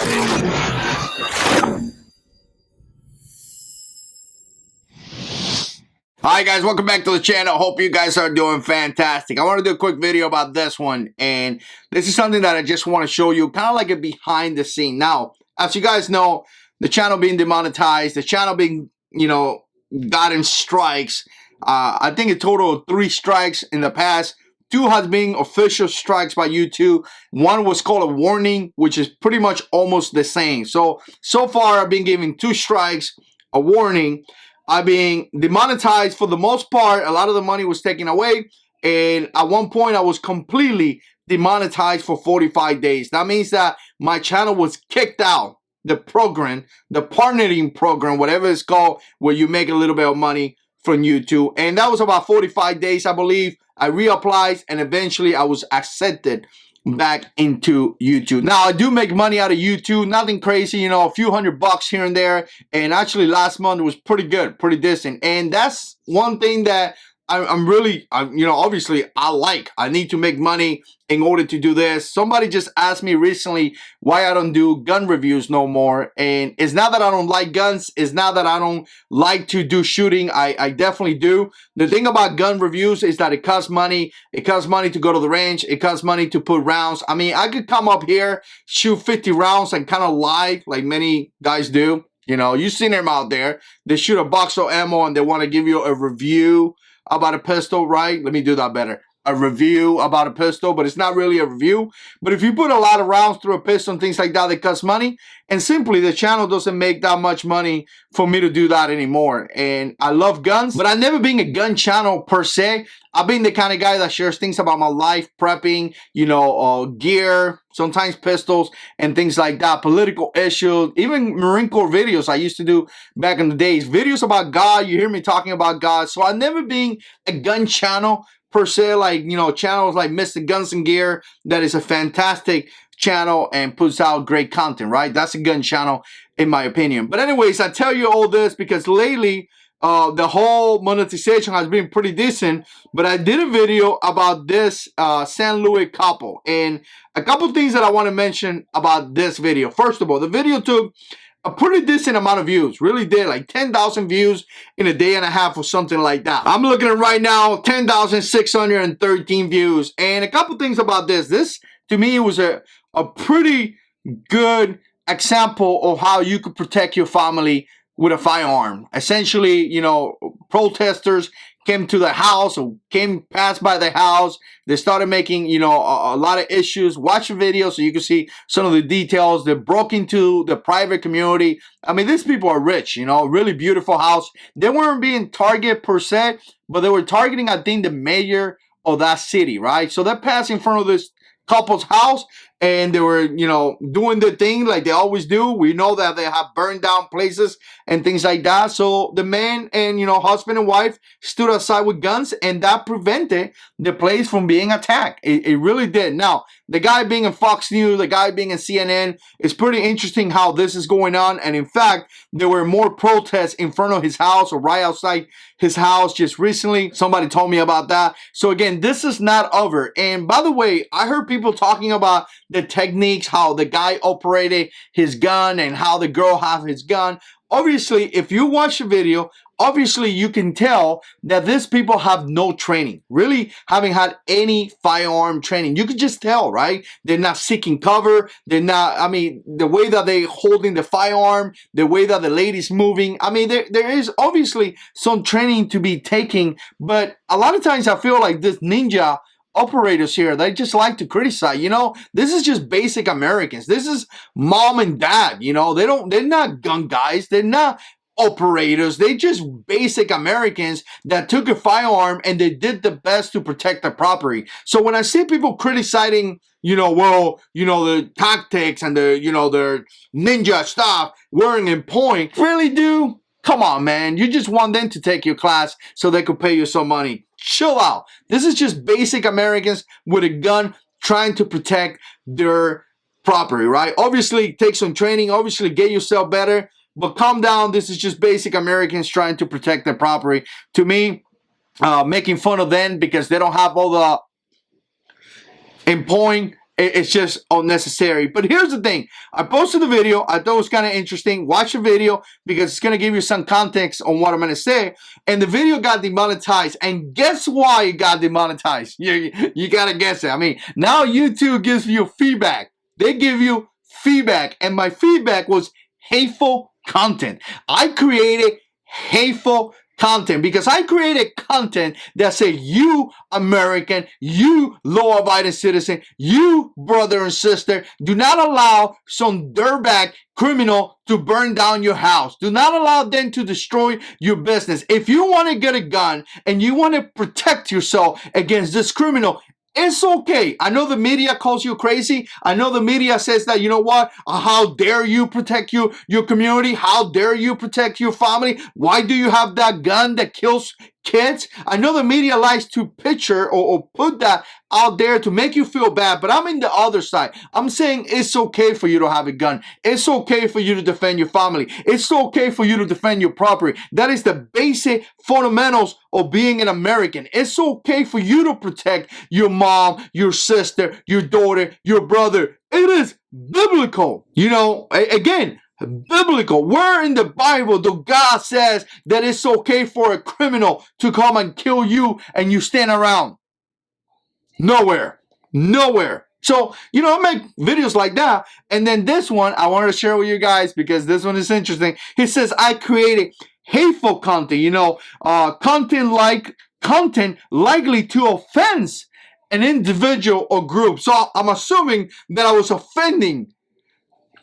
Hi guys, welcome back to the channel. Hope you guys are doing fantastic. I want to do a quick video about this one, and this is something that I just want to show you, kind of like a behind the scene. Now, as you guys know, the channel being demonetized, the channel being, gotten strikes. I think a total of 3 strikes in the past. 2 has been official strikes by YouTube. 1 was called a warning, which is pretty much almost the same. So far I've been given 2 strikes, a warning. I've been demonetized for the most part. A lot of the money was taken away. And at one point I was completely demonetized for 45 days. That means that my channel was kicked out. The program, the partnering program, whatever it's called, where you make a little bit of money from YouTube. And that was about 45 days, I believe. I reapplied and eventually I was accepted back into YouTube. Now, I do make money out of YouTube. Nothing crazy, a few $100 here and there. And actually last month was pretty good, pretty decent. And that's one thing that I'm really, obviously I need to make money in order to do this. Somebody just asked me recently why I don't do gun reviews no more. And it's not that I don't like guns. It's not that I don't like to do shooting. I definitely do. The thing about gun reviews is that it costs money. It costs money to go to the range. It costs money to put rounds. I mean, I could come up here, shoot 50 rounds and kind of lie like many guys do. You've seen them out there. They shoot a box of ammo and they want to give you a review about a pistol, right? Let me do that better. A review about a pistol, but it's not really a review. But if you put a lot of rounds through a pistol and things like that, it costs money. And simply, the channel doesn't make that much money for me to do that anymore. And I love guns, but I've never been a gun channel per se. I've been the kind of guy that shares things about my life, prepping, gear, sometimes pistols and things like that, political issues, even Marine Corps videos I used to do back in the days, videos about God. You hear me talking about God. So I've never been a gun channel per se, like, channels like Mr. Guns and Gear, that is a fantastic channel and puts out great content, right? That's a gun channel in my opinion. But anyways, I tell you all this because lately, the whole monetization has been pretty decent, but I did a video about this St. Louis couple, and a couple things that I want to mention about this video. First of all, the video took a pretty decent amount of views, really did, like 10,000 views in a day and a half or something like that. I'm looking at right now, 10,613 views, and a couple things about this. This, to me, was a pretty good example of how you could protect your family with a firearm. Essentially, protesters came to the house or passed by the house. They started making, a lot of issues. Watch the video so you can see some of the details. They broke into the private community. I mean, these people are rich, really beautiful house. They weren't being targeted per se, but they were targeting, I think, the mayor of that city, right? So they passed in front of this couple's house and they were, doing the thing like they always do. We know that they have burned down places and things like that. So the man and, husband and wife stood outside with guns, and that prevented the place from being attacked. It really did. Now, the guy being in Fox News, the guy being in CNN, it's pretty interesting how this is going on. And in fact, there were more protests in front of his house or right outside his house just recently. Somebody told me about that. So again, this is not over. And by the way, I heard people talking about the techniques, how the guy operated his gun and how the girl have his gun. Obviously, if you watch the video, obviously you can tell that these people have no training, really haven't had any firearm training. You can just tell, right? They're not seeking cover. They're not, the way that they holding the firearm, the way that the lady's moving. There is obviously some training to be taken, but a lot of times I feel like this ninja operators here, they just like to criticize. This is just basic Americans. This is mom and dad. They're not gun guys. They're not operators. They just basic Americans that took a firearm and they did the best to protect their property. So when I see people criticizing, the tactics and their ninja stuff, wearing in point, really, do? Come on, man. You just want them to take your class so they could pay you some money. Chill out. This is just basic Americans with a gun trying to protect their property, right? Obviously, take some training. Obviously, get yourself better. But calm down. This is just basic Americans trying to protect their property. To me, making fun of them because they don't have all the in point It's just unnecessary. But here's the thing. I posted the video. I thought it was kind of interesting. Watch the video because it's going to give you some context on what I'm going to say. And the video got demonetized. And guess why it got demonetized? You got to guess it. I mean, now YouTube gives you feedback. They give you feedback. And my feedback was hateful content. I created hateful content because I created content that said, you American, you law-abiding citizen, you brother and sister, do not allow some dirtbag criminal to burn down your house. Do not allow them to destroy your business. If you want to get a gun and you want to protect yourself against this criminal, it's okay. I know the media calls you crazy. I know the media says that, you know what? How dare you protect your community? How dare you protect your family? Why do you have that gun that kills kids? I know the media likes to picture or put that out there to make you feel bad, but I'm in the other side. I'm saying it's okay for you to have a gun. It's okay for you to defend your family. It's okay for you to defend your property. That is the basic fundamentals of being an American. It's okay for you to protect your mom, your sister, your daughter, your brother. It is biblical. You know, again, biblical. Where in the Bible do God says that it's okay for a criminal to come and kill you and you stand around? Nowhere. Nowhere. So, you know, I make videos like that. And then this one, I wanted to share with you guys because this one is interesting. He says, I created hateful content, you know, content likely to offend an individual or group. So I'm assuming that I was offending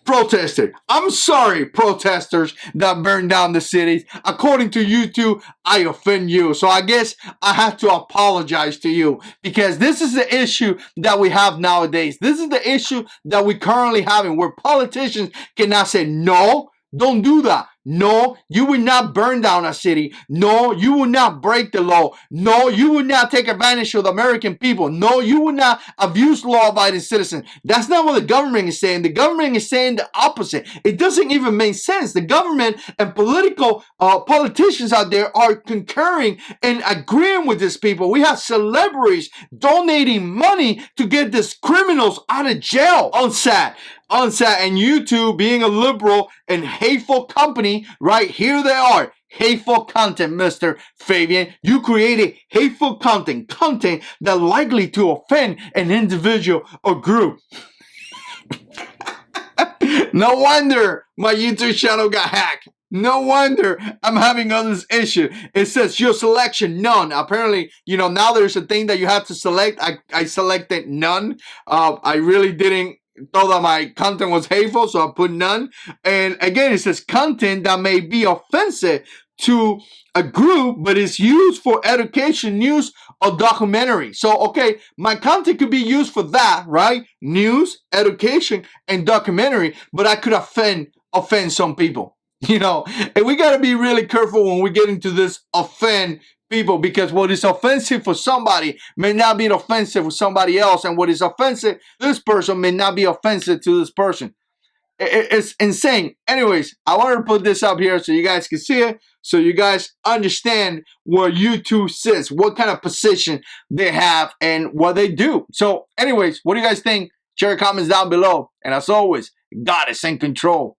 protesters. I'm sorry, protesters that burned down the cities. According to YouTube, I offend you. So I guess I have to apologize to you because this is the issue that we have nowadays. This is the issue that we currently having where politicians cannot say, no, don't do that. No, you will not burn down a city. No, you will not break the law. No, you will not take advantage of the American people. No, you will not abuse law-abiding citizens. That's not what the government is saying. The government is saying the opposite. It doesn't even make sense. The government and politicians out there are concurring and agreeing with these people. We have celebrities donating money to get these criminals out of jail. Unsat and YouTube being a liberal and hateful company, right? Here they are. Hateful content, Mr. Fabian. You created hateful content that likely to offend an individual or group. No wonder my YouTube channel got hacked. No wonder I'm having all this issue. It says your selection, none. Apparently, you know, now there's a thing that you have to select. I selected none. I really didn't thought that my content was hateful, so I put none. And again, it says content that may be offensive to a group, but is used for education, news, or documentary. So, okay, my content could be used for that, right? News, education, and documentary, but I could offend some people. You know, and we got to be really careful when we get into this offend people, because what is offensive for somebody may not be offensive for somebody else, and what is offensive to this person may not be offensive to this person. It's insane. Anyways, I wanted to put this up here so you guys can see it, so you guys understand what YouTube says, what kind of position they have, and what they do. So anyways, what do you guys think? Share your comments down below. And as always, God is in control.